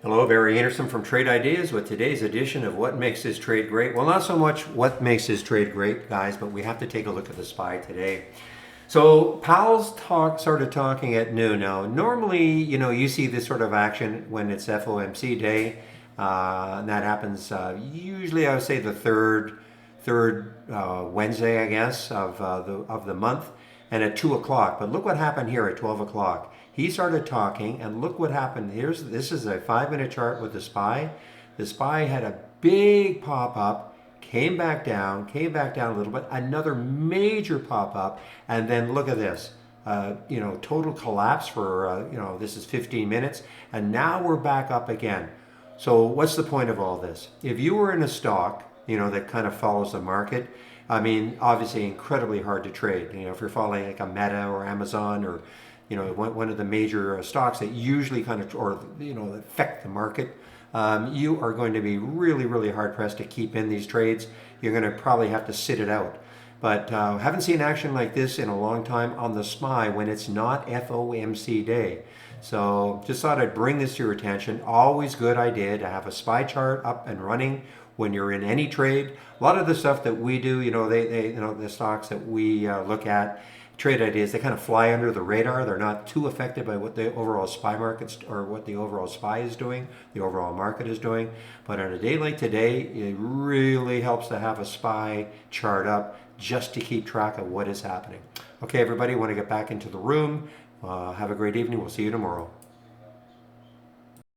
Hello, Barry Anderson from Trade Ideas with today's edition of What Makes This Trade Great. Well, not so much what makes this trade great, guys, but we have to take a look at the SPY today. So Powell's started talking at noon. Now, normally, you see this sort of action when it's FOMC day, and that happens usually, I would say, the third Wednesday, I guess, of the month, and at 2 o'clock. But look what happened here at 12 o'clock. He started talking, and look what happened. This is a 5-minute chart with the SPY. The SPY had a big pop up, came back down a little bit, another major pop up, and then look at this. Total collapse for this is 15 minutes, and now we're back up again. So what's the point of all this? If you were in a stock, that kind of follows the market, I mean, obviously incredibly hard to trade. If you're following like a Meta or Amazon or one of the major stocks that usually kind of, or affect the market, you are going to be really, really hard pressed to keep in these trades. You're going to probably have to sit it out. But haven't seen action like this in a long time on the SPY when it's not FOMC day. So just thought I'd bring this to your attention. Always good idea to have a SPY chart up and running when you're in any trade. A lot of the stuff that we do, the stocks that we look at, trade ideas, they kind of fly under the radar. They're not too affected by what the overall SPY markets or what the overall SPY is doing, the overall market is doing. But on a day like today, it really helps to have a SPY chart up just to keep track of what is happening. Okay, everybody, want to get back into the room. Have a great evening. We'll see you tomorrow.